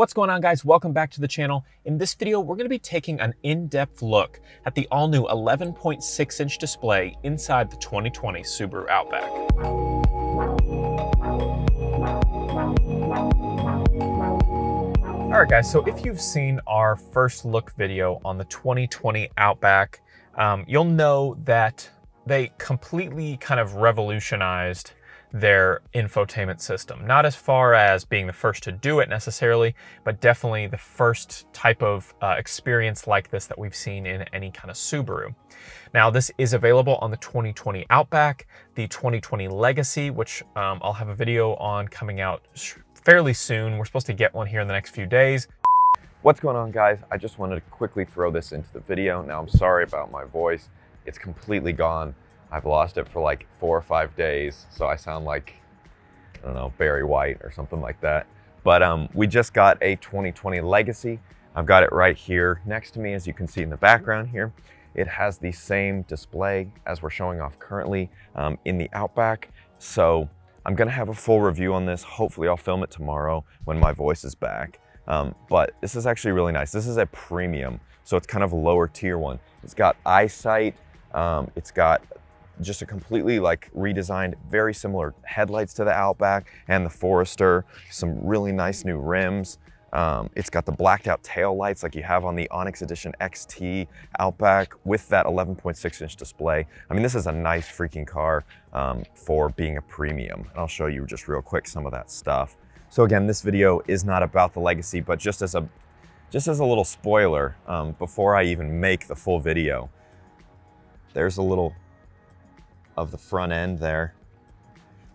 What's going on, guys? Welcome back to the channel. In this video, we're going to be taking an in-depth look at the all-new 11.6-inch display inside the 2020 Subaru Outback. All right, guys, so if you've seen our first look video on the 2020 Outback, you'll know that they completely kind of revolutionized their infotainment system. Not as far as being the first to do it necessarily, but definitely the first type of experience like this that we've seen in any kind of Subaru. Now, this is available on the 2020 Outback, the 2020 Legacy, which I'll have a video on coming out fairly soon. We're supposed to get one here in the next few days. What's going on, guys? I just wanted to quickly throw this into the video. Now, I'm sorry about my voice. It's completely gone. I've lost it for like 4 or 5 days, so I sound like, I don't know, Barry White or something like that. But we just got a 2020 Legacy. I've got it right here next to me, as you can see in the background here. It has the same display as we're showing off currently in the Outback. So I'm gonna have a full review on this. Hopefully I'll film it tomorrow when my voice is back. But this is actually really nice. This is a premium, so it's kind of a lower tier one. It's got eyesight, it's got just a completely like redesigned, very similar headlights to the Outback and the Forester, some really nice new rims. It's got the blacked out tail lights like you have on the Onyx Edition XT Outback with that 11.6-inch display. I mean, this is a nice freaking car for being a premium. And I'll show you just real quick some of that stuff. So again, this video is not about the Legacy, but just as a little spoiler, before I even make the full video, there's a little of the front end there.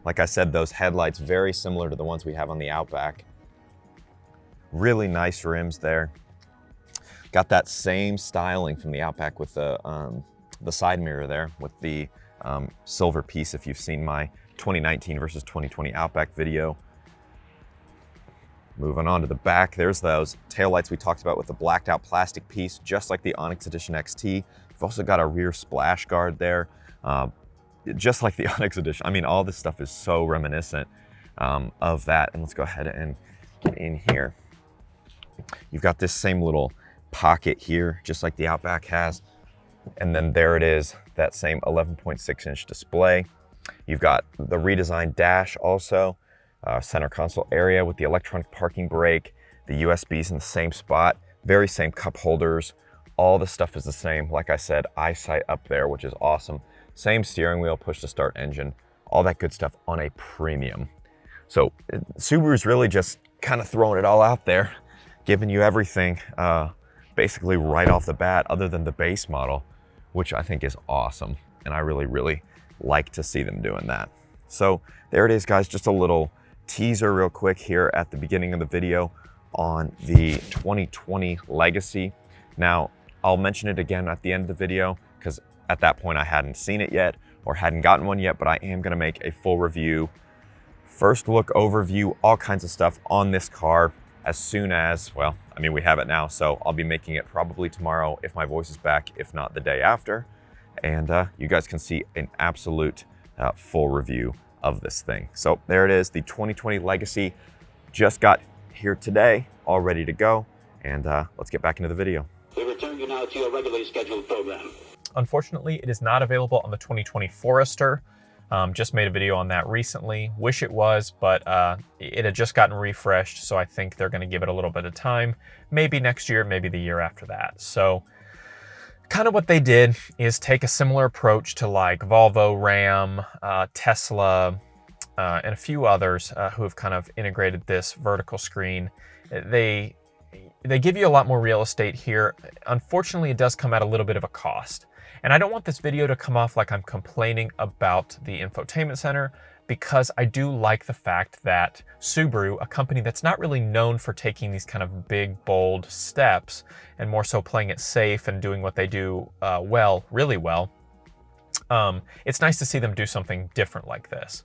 Like I said, those headlights very similar to the ones we have on the Outback. Really nice rims there. Got that same styling from the Outback with the side mirror there with the silver piece, if you've seen my 2019 versus 2020 Outback video. Moving on to the back, there's those taillights we talked about with the blacked out plastic piece, just like the Onyx Edition XT. We've also got a rear splash guard there, just like the Onyx Edition. I mean, all this stuff is so reminiscent of that. And let's go ahead and get in here. You've got this same little pocket here, just like the Outback has. And then there it is, that same 11.6-inch display. You've got the redesigned dash also, center console area with the electronic parking brake, the USBs in the same spot, very same cup holders. All the stuff is the same. Like I said, eyesight up there, which is awesome. Same steering wheel, push to start engine, all that good stuff on a premium. So Subaru's really just kind of throwing it all out there, giving you everything basically right off the bat, other than the base model, which I think is awesome. And I really, really like to see them doing that. So there it is, guys, just a little teaser real quick here at the beginning of the video on the 2020 Legacy. Now, I'll mention it again at the end of the video, because at that point I hadn't seen it yet or hadn't gotten one yet, but I am gonna make a full review, first look overview, all kinds of stuff on this car as soon as, well, I mean, we have it now, so I'll be making it probably tomorrow if my voice is back, if not the day after. And you guys can see an absolute full review of this thing. So there it is, the 2020 Legacy just got here today, all ready to go. And let's get back into the video. We return you now to your regularly scheduled program. Unfortunately, it is not available on the 2020 Forester. Just made a video on that recently. Wish it was, but it had just gotten refreshed, so I think they're gonna give it a little bit of time. Maybe next year, maybe the year after that. So kind of what they did is take a similar approach to like Volvo, Ram, Tesla, and a few others who have kind of integrated this vertical screen. They give you a lot more real estate here. Unfortunately, it does come at a little bit of a cost. And I don't want this video to come off like I'm complaining about the infotainment center, because I do like the fact that Subaru, a company that's not really known for taking these kind of big, bold steps, and more so playing it safe and doing what they do well, really well, it's nice to see them do something different like this.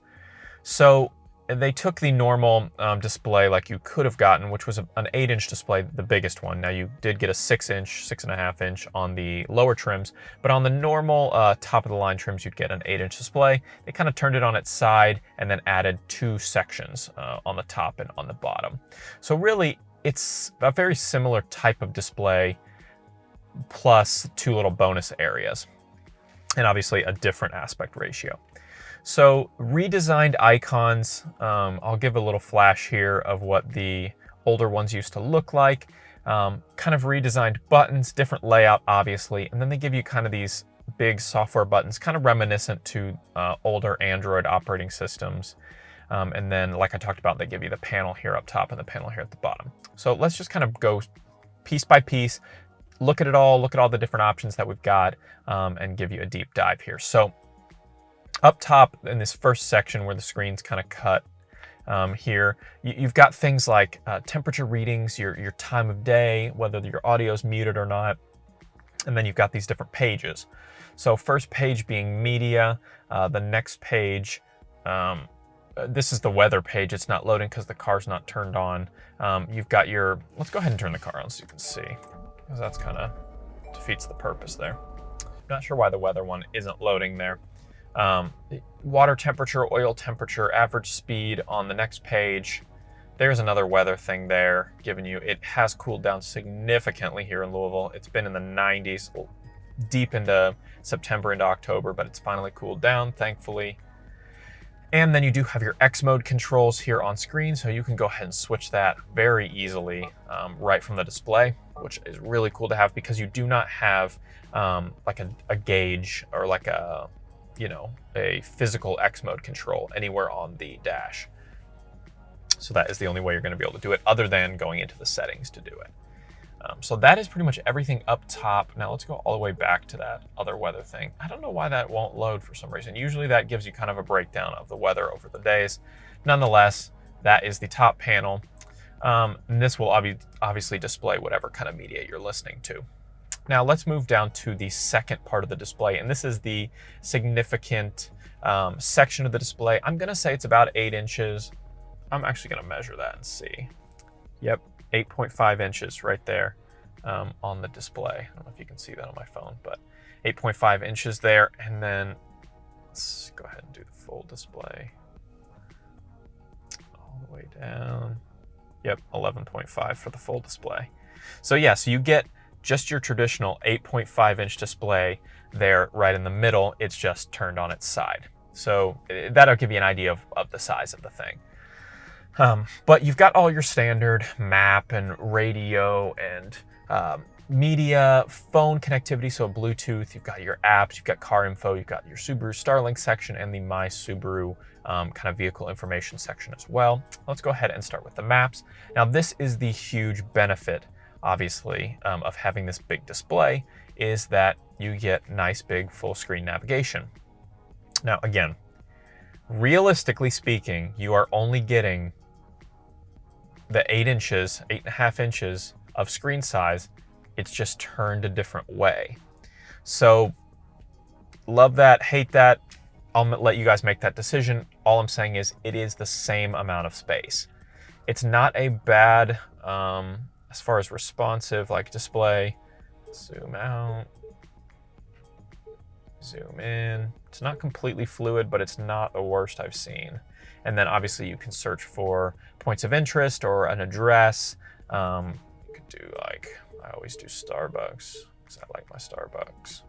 So they took the normal display like you could have gotten, which was an 8-inch display, the biggest one. Now you did get a 6-inch, 6.5-inch on the lower trims, but on the normal top of the line trims, you'd get an 8-inch display. They kind of turned it on its side and then added 2 sections on the top and on the bottom. So really, it's a very similar type of display, plus 2 little bonus areas, and obviously a different aspect ratio. So redesigned icons, I'll give a little flash here of what the older ones used to look like. Kind of redesigned buttons, different layout obviously, and then they give you kind of these big software buttons, kind of reminiscent to older Android operating systems. And then, like I talked about, they give you the panel here up top and the panel here at the bottom. So let's just kind of go piece by piece, look at it all, look at all the different options that we've got, and give you a deep dive here. So up top in this first section where the screen's kind of cut here, you've got things like temperature readings, your time of day, whether your audio is muted or not. And then you've got these different pages. So first page being media, the next page, this is the weather page. It's not loading because the car's not turned on. You've got your, let's go ahead and turn the car on so you can see, because that's kind of defeats the purpose there. Not sure why the weather one isn't loading there. Water temperature, oil temperature, average speed on the next page. There's another weather thing there, giving you, it has cooled down significantly here in Louisville. It's been in the 90s deep into September into October, but it's finally cooled down, thankfully. And then you do have your X mode controls here on screen, so you can go ahead and switch that very easily right from the display, which is really cool to have because you do not have like a gauge or like a, you know, a physical X mode control anywhere on the dash. So that is the only way you're going to be able to do it, other than going into the settings to do it. So that is pretty much everything up top. Now let's go all the way back to that other weather thing. I don't know why that won't load for some reason. Usually that gives you kind of a breakdown of the weather over the days. Nonetheless, that is the top panel. And this will obviously display whatever kind of media you're listening to. Now let's move down to the second part of the display, and this is the significant section of the display. I'm gonna say it's about 8 inches. I'm actually gonna measure that and see. Yep, 8.5 inches right there on the display. I don't know if you can see that on my phone, but 8.5 inches there. And then let's go ahead and do the full display. All the way down. Yep, 11.5 for the full display. So yeah, so you get just your traditional 8.5 inch display there right in the middle. It's just turned on its side. So that'll give you an idea of the size of the thing. But you've got all your standard map and radio and media, phone connectivity, so Bluetooth, you've got your apps, you've got car info, you've got your Subaru Starlink section and the My Subaru kind of vehicle information section as well. Let's go ahead and start with the maps. Now this is the huge benefit, obviously, of having this big display, is that you get nice big full screen navigation. Now again, realistically speaking, you are only getting the 8.5 inches of screen size. It's just turned a different way. So love that, hate that. I'll let you guys make that decision. All I'm saying is it is the same amount of space. It's not a bad, as far as responsive like display. Zoom out, zoom in. It's not completely fluid, but it's not the worst I've seen. And then obviously you can search for points of interest or an address. You could do like, I always do Starbucks because I like my Starbucks.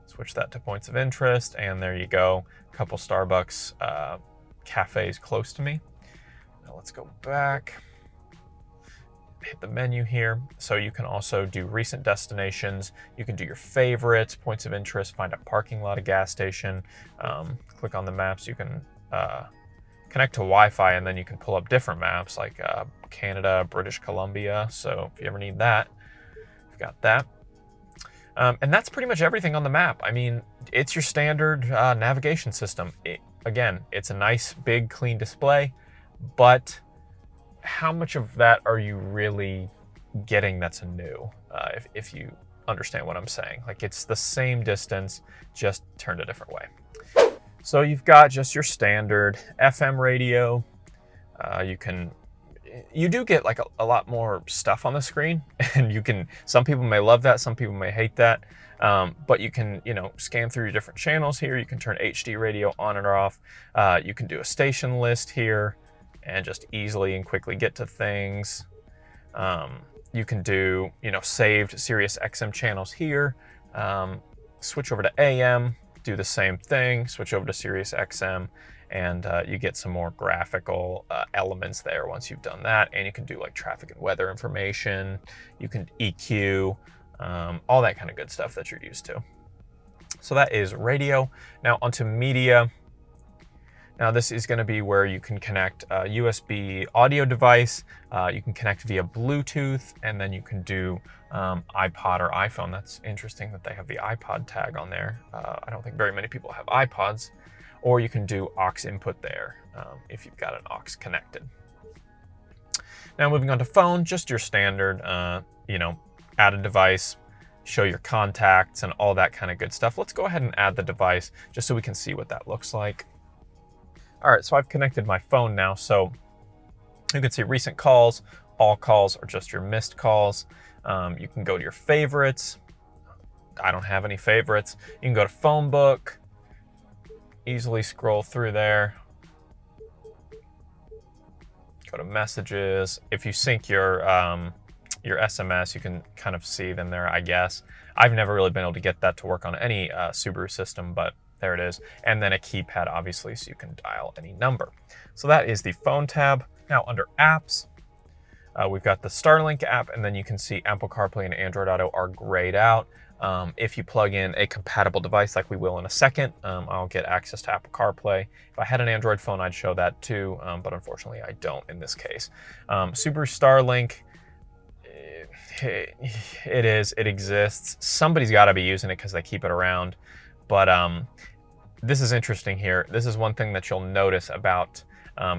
Switch that to points of interest, and there you go. A couple Starbucks cafes close to me. Now let's go back. Hit the menu here. So you can also do recent destinations. You can do your favorites, points of interest, find a parking lot, a gas station. Click on the maps. You can connect to Wi-Fi, and then you can pull up different maps like Canada, British Columbia. So if you ever need that, you've got that. And that's pretty much everything on the map. I mean, it's your standard navigation system. Again, it's a nice, big, clean display, but how much of that are you really getting that's new, if you understand what I'm saying? Like, it's the same distance, just turned a different way. So you've got just your standard FM radio. You do get like a lot more stuff on the screen, and some people may love that, some people may hate that. But you can, scan through your different channels here. You can turn HD radio on and off. You can do a station list here and just easily and quickly get to things. You can do, saved Sirius XM channels here. Switch over to AM, do the same thing, switch over to Sirius XM, and you get some more graphical elements there once you've done that. And you can do like traffic and weather information. You can EQ, all that kind of good stuff that you're used to. So that is radio. Now onto media. Now this is going to be where you can connect a USB audio device. You can connect via Bluetooth, and then you can do iPod or iPhone. That's interesting that they have the iPod tag on there. I don't think very many people have iPods. Or you can do aux input there if you've got an aux connected. Now moving on to phone, just your standard, add a device, show your contacts and all that kind of good stuff. Let's go ahead and add the device just so we can see what that looks like. All right, so I've connected my phone now, so you can see recent calls, all calls, or just your missed calls. You can go to your favorites. I don't have any favorites. You can go to phone book, easily scroll through there. Go to messages. If you sync your SMS, you can kind of see them there, I guess. I've never really been able to get that to work on any Subaru system, but there it is. And then a keypad, obviously, so you can dial any number. So that is the phone tab. Now under apps, we've got the Starlink app, and then you can see Apple CarPlay and Android Auto are grayed out. If you plug in a compatible device like we will in a second, I'll get access to Apple CarPlay. If I had an Android phone, I'd show that too, but unfortunately I don't in this case. Subaru Starlink, it exists. Somebody's got to be using it because they keep it around. But this is interesting here. This is one thing that you'll notice about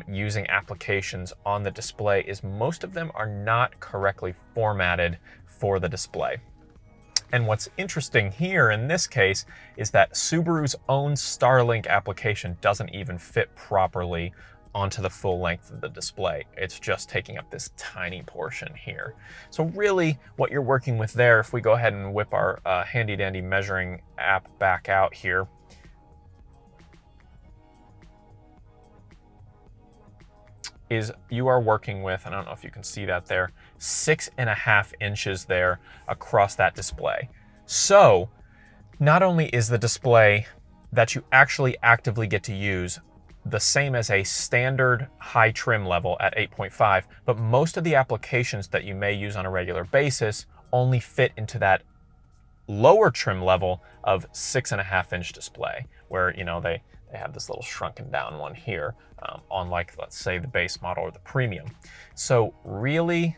using applications on the display is most of them are not correctly formatted for the display. And what's interesting here in this case is that Subaru's own Starlink application doesn't even fit properly onto the full length of the display. It's just taking up this tiny portion here. So really what you're working with there, if we go ahead and whip our handy dandy measuring app back out here, is you are working with, I don't know if you can see that there, 6.5 inches there across that display. So not only is the display that you actually actively get to use the same as a standard high trim level at 8.5, but most of the applications that you may use on a regular basis only fit into that lower trim level of 6.5 inch display, where they have this little shrunken down one here, unlike, let's say, the base model or the premium. So really,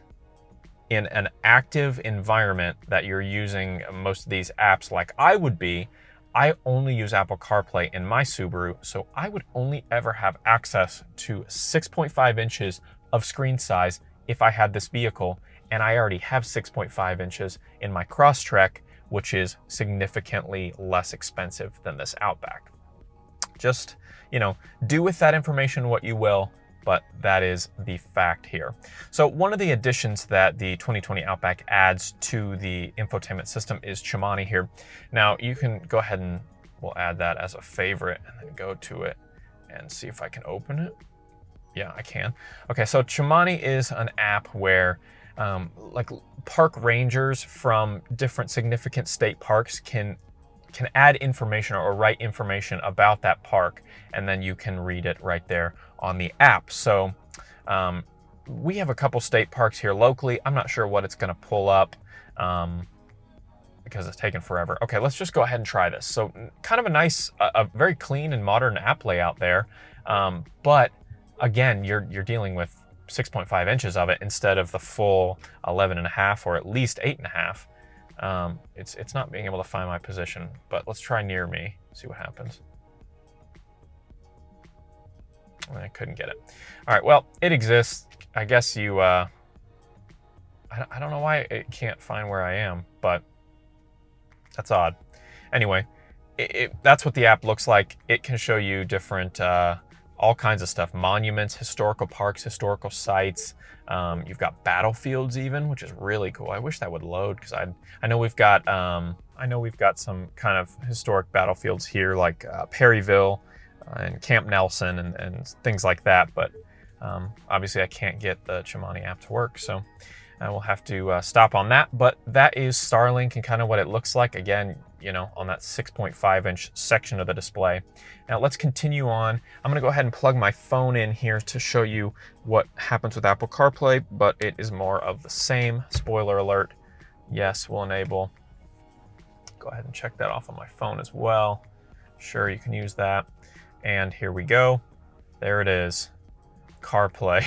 in an active environment that you're using most of these apps like I would be, I only use Apple CarPlay in my Subaru, so I would only ever have access to 6.5 inches of screen size if I had this vehicle, and I already have 6.5 inches in my Crosstrek, which is significantly less expensive than this Outback. Just, do with that information what you will, but that is the fact here. So one of the additions that the 2020 Outback adds to the infotainment system is Chimani here. Now you can go ahead and we'll add that as a favorite and then go to it and see if I can open it. Yeah, I can. Okay, so Chimani is an app where like park rangers from different significant state parks can add information or write information about that park, and then you can read it right there on the app. So we have a couple state parks here locally. I'm not sure what it's going to pull up because it's taken forever. Okay, let's just go ahead and try this. So kind of a nice, a very clean and modern app layout there. But again, you're dealing with 6.5 inches of it instead of the full 11.5 or at least 8.5. It's not being able to find my position, but let's try near me, see what happens. I couldn't get it. All right, well, it exists. I guess you, I don't know why it can't find where I am, but that's odd. Anyway, that's what the app looks like. It can show you different, all kinds of stuff, monuments, historical parks, historical sites. You've got battlefields even, which is really cool. I wish that would load because I know we've got I know we've got some kind of historic battlefields here, like Perryville and Camp Nelson and things like that, but obviously I can't get the Chimani app to work, so we'll have to stop on that. But that is Starlink and kind of what it looks like, again, you know, on that 6.5-inch section of the display. Now let's continue on. I'm gonna go ahead and plug my phone in here to show you what happens with Apple CarPlay, but it is more of the same. Spoiler alert, yes, we'll enable. Go ahead and check that off on my phone as well. Sure, you can use that. And here we go. There it is, CarPlay.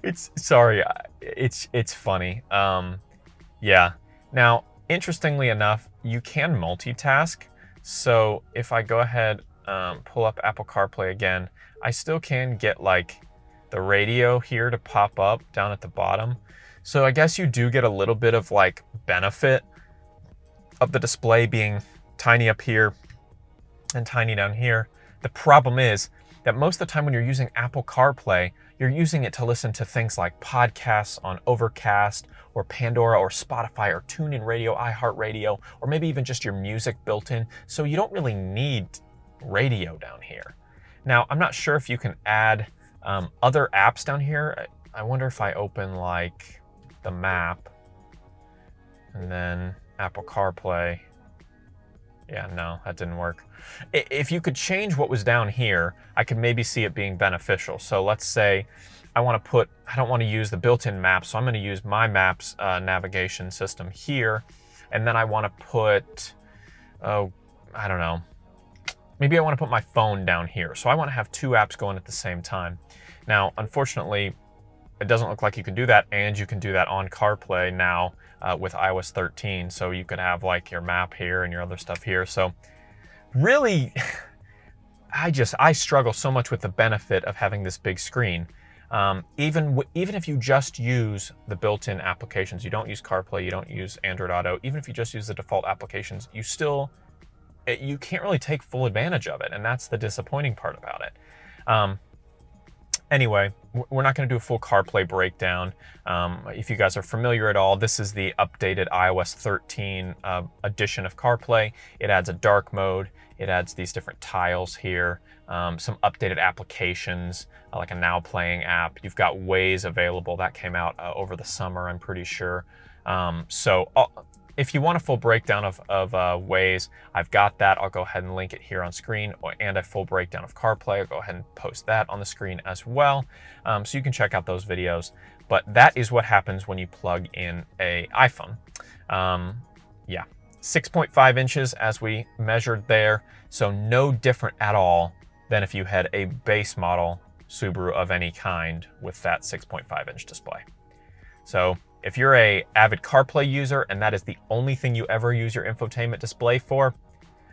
It's funny. Yeah. Now, interestingly enough, you can multitask. So if I go ahead, pull up Apple CarPlay again, I still can get like the radio here to pop up down at the bottom. So I guess you do get a little bit of like benefit of the display being tiny up here and tiny down here. The problem is that most of the time when you're using Apple CarPlay, you're using it to listen to things like podcasts on Overcast or Pandora or Spotify or TuneIn Radio, iHeartRadio, or maybe even just your music built in. So you don't really need radio down here. Now, I'm not sure if you can add other apps down here. I wonder if I open like the map and then Apple CarPlay. Yeah, no, that didn't work. If you could change what was down here, I could maybe see it being beneficial. So let's say I want to put, I don't want to use the built-in map, so I'm going to use my maps navigation system here. And then I want to put, oh, I don't know. Maybe I want to put my phone down here. So I want to have two apps going at the same time. Now, unfortunately, it doesn't look like you can do that, and you can do that on CarPlay now with iOS 13. So you could have like your map here and your other stuff here. So really, I struggle so much with the benefit of having this big screen. Even if you just use the built-in applications, you don't use CarPlay, you don't use Android Auto, even if you just use the default applications, you can't really take full advantage of it, and that's the disappointing part about it. Anyway, we're not going to do a full CarPlay breakdown. If you guys are familiar at all, this is the updated iOS 13 edition of CarPlay. It adds a dark mode. It adds these different tiles here, some updated applications, like a Now Playing app. You've got Waze available. That came out over the summer, I'm pretty sure. If you want a full breakdown of Waze, I've got that. I'll go ahead and link it here on screen, and a full breakdown of CarPlay. I'll go ahead and post that on the screen as well, so you can check out those videos. But that is what happens when you plug in an iPhone. Yeah, 6.5 inches as we measured there, so no different at all than if you had a base model Subaru of any kind with that 6.5-inch display. So if you're an avid CarPlay user and that is the only thing you ever use your infotainment display for,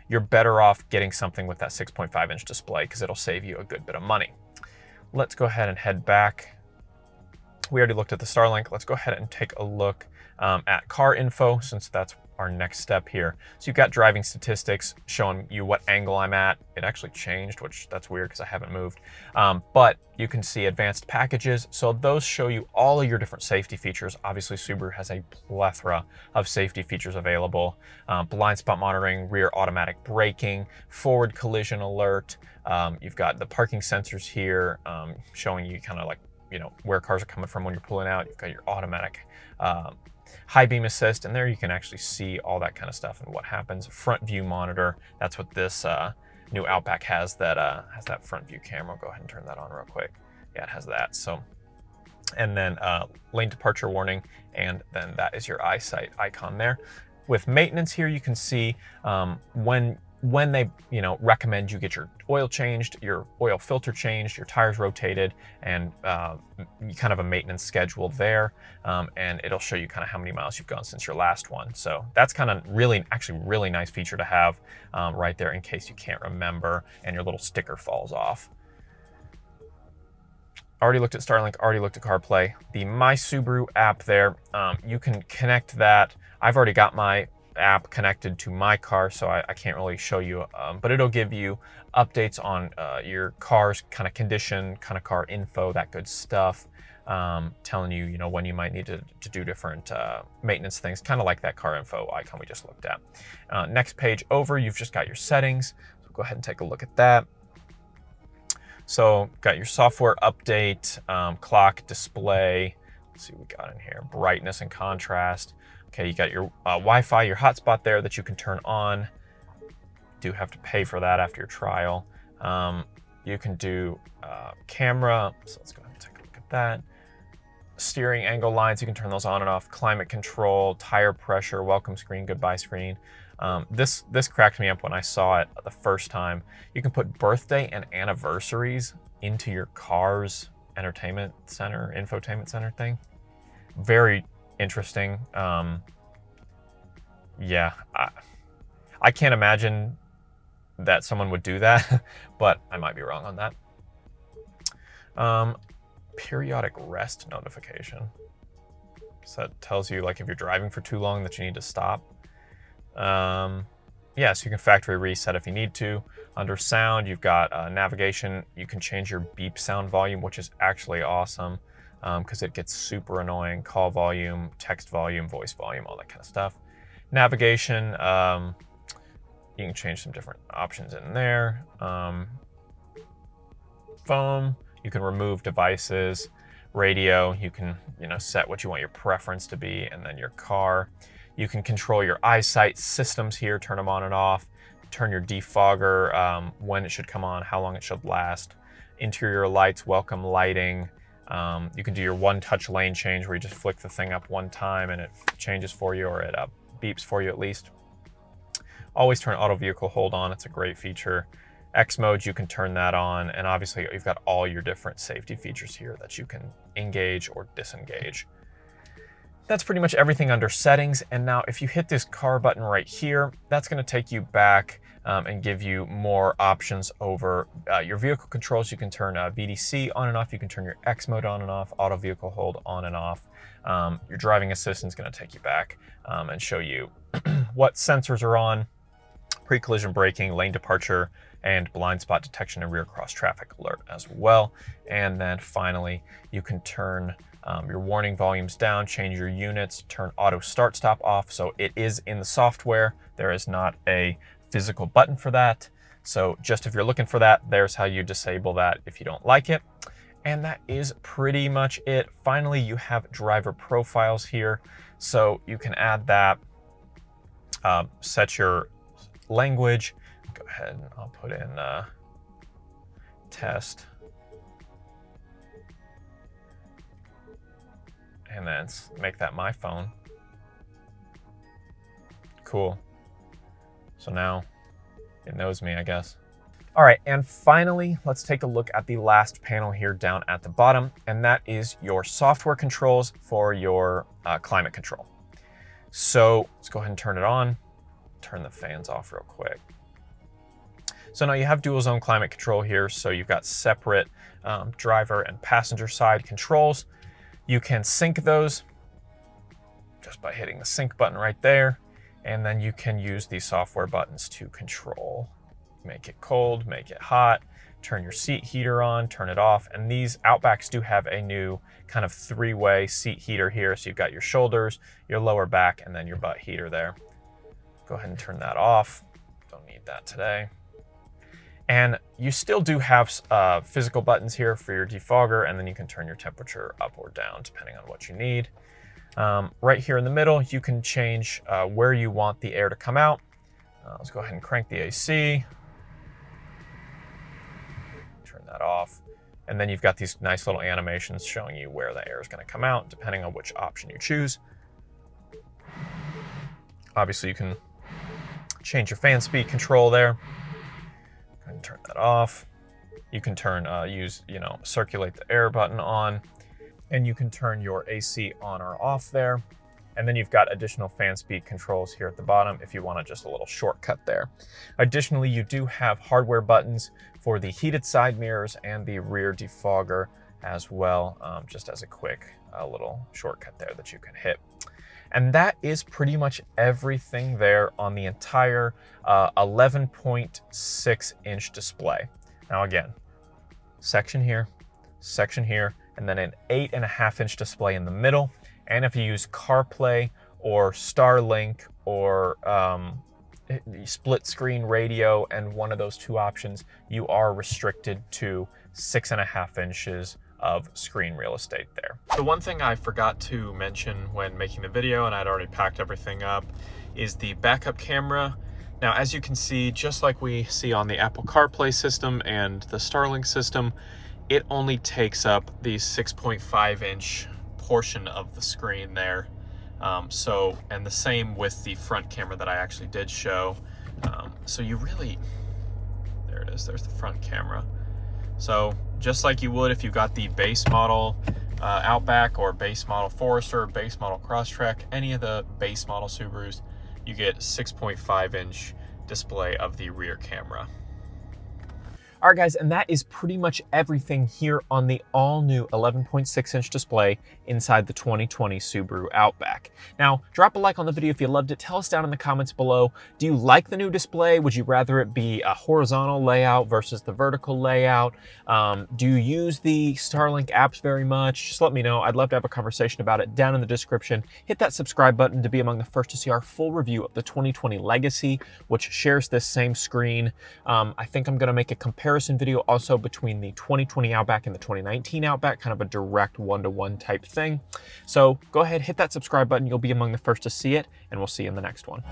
you're better off getting something with that 6.5-inch display because it'll save you a good bit of money. Let's go ahead and head back. We already looked at the Starlink. Let's go ahead and take a look at car info, since that's our next step here. So you've got driving statistics showing you what angle I'm at. It actually changed, which that's weird because I haven't moved. But you can see advanced packages. So those show you all of your different safety features. Obviously, Subaru has a plethora of safety features available. Blind spot monitoring, rear automatic braking, forward collision alert. You've got the parking sensors here showing you kind of like, you know, where cars are coming from when you're pulling out. You've got your automatic high beam assist, and there you can actually see all that kind of stuff and what happens. Front view monitor, that's what this new Outback has, that front view camera. I'll go ahead and turn that on real quick. Yeah, it has that. So, and then lane departure warning, and then that is your eyesight icon there. With maintenance here, you can see when they, you know, recommend you get your oil changed, your oil filter changed, your tires rotated, and kind of a maintenance schedule there. And it'll show you kind of how many miles you've gone since your last one. So that's kind of actually really nice feature to have right there in case you can't remember and your little sticker falls off. Already looked at Starlink, already looked at CarPlay. The My Subaru app there, you can connect that. I've already got my app connected to my car, so I can't really show you, but it'll give you updates on your car's kind of condition, kind of car info, that good stuff. telling you, when you might need to do different maintenance things, kind of like that car info icon we just looked at. Next page over, you've just got your settings. So go ahead and take a look at that. So got your software update, clock, display. Let's see what we got in here. Brightness and contrast. Okay, you got your Wi-Fi, your hotspot there that you can turn on. Do have to pay for that after your trial. You can do camera. So let's go ahead and take a look at that. Steering angle lines, you can turn those on and off. Climate control, tire pressure, welcome screen, goodbye screen. This cracked me up when I saw it the first time. You can put birthday and anniversaries into your car's entertainment center, infotainment center thing. Very interesting. Yeah, I can't imagine that someone would do that, but I might be wrong on that. Periodic rest notification. So that tells you, like, if you're driving for too long that you need to stop. Yeah, so you can factory reset if you need to. Under sound, you've got navigation. You can change your beep sound volume, which is actually awesome because it gets super annoying. Call volume, text volume, voice volume, all that kind of stuff. Navigation, you can change some different options in there. Phone, you can remove devices. Radio, you can set what you want your preference to be, and then your car. You can control your eyesight systems here, turn them on and off, turn your defogger, when it should come on, how long it should last. Interior lights, welcome lighting. You can do your one-touch lane change where you just flick the thing up one time and it changes for you, or it beeps for you at least. Always turn auto vehicle hold on, it's a great feature. X mode, you can turn that on, and obviously you've got all your different safety features here that you can engage or disengage. That's pretty much everything under settings. And now if you hit this car button right here, that's going to take you back and give you more options over your vehicle controls. You can turn VDC on and off. You can turn your X mode on and off, auto vehicle hold on and off. Your driving assistant is going to take you back and show you what sensors are on, pre-collision braking, lane departure, and blind spot detection and rear cross traffic alert as well. And then finally, you can turn your warning volumes down, change your units, turn auto start stop off. So it is in the software. There is not a physical button for that. So just if you're looking for that, there's how you disable that if you don't like it. And that is pretty much it. Finally, you have driver profiles here. So you can add that, set your language. Go ahead and I'll put in test. And then make that my phone. Cool. So now it knows me, I guess. All right, and finally, let's take a look at the last panel here down at the bottom, and that is your software controls for your climate control. So let's go ahead and turn it on. Turn the fans off real quick. So now you have dual zone climate control here. So you've got separate driver and passenger side controls. You can sync those just by hitting the sync button right there. And then you can use these software buttons to control. Make it cold, make it hot, turn your seat heater on, turn it off. And these Outbacks do have a new kind of three-way seat heater here. So you've got your shoulders, your lower back, and then your butt heater there. Go ahead and turn that off. Don't need that today. And you still do have physical buttons here for your defogger, and then you can turn your temperature up or down depending on what you need. Right here in the middle, you can change where you want the air to come out. Let's go ahead and crank the AC. Turn that off. And then you've got these nice little animations showing you where the air is going to come out, depending on which option you choose. Obviously, you can change your fan speed control there. And turn that off. You can turn, circulate the air button on, and you can turn your AC on or off there. And then you've got additional fan speed controls here at the bottom if you want just a little shortcut there. Additionally, you do have hardware buttons for the heated side mirrors and the rear defogger as well, just as a quick little shortcut there that you can hit. And that is pretty much everything there on the entire 11.6 inch display. Now again, section here, and then an 8.5-inch display in the middle. And if you use CarPlay or Starlink or split screen radio and one of those two options, you are restricted to 6.5 inches of screen real estate there. The one thing I forgot to mention when making the video, and I'd already packed everything up, is the backup camera. Now, as you can see, just like we see on the Apple CarPlay system and the Starlink system, it only takes up the 6.5-inch portion of the screen there. And the same with the front camera that I actually did show. So you really, there it is, there's the front camera. So just like you would if you got the base model Outback or base model Forester or base model Crosstrek, any of the base model Subarus, you get 6.5-inch display of the rear camera. All right, guys, and that is pretty much everything here on the all-new 11.6-inch display inside the 2020 Subaru Outback. Now, drop a like on the video if you loved it. Tell us down in the comments below, do you like the new display? Would you rather it be a horizontal layout versus the vertical layout? Do you use the Starlink apps very much? Just let me know. I'd love to have a conversation about it down in the description. Hit that subscribe button to be among the first to see our full review of the 2020 Legacy, which shares this same screen. I think I'm going to make a comparison video also between the 2020 Outback and the 2019 Outback, kind of a direct one-to-one type thing. So go ahead, hit that subscribe button. You'll be among the first to see it, and we'll see you in the next one.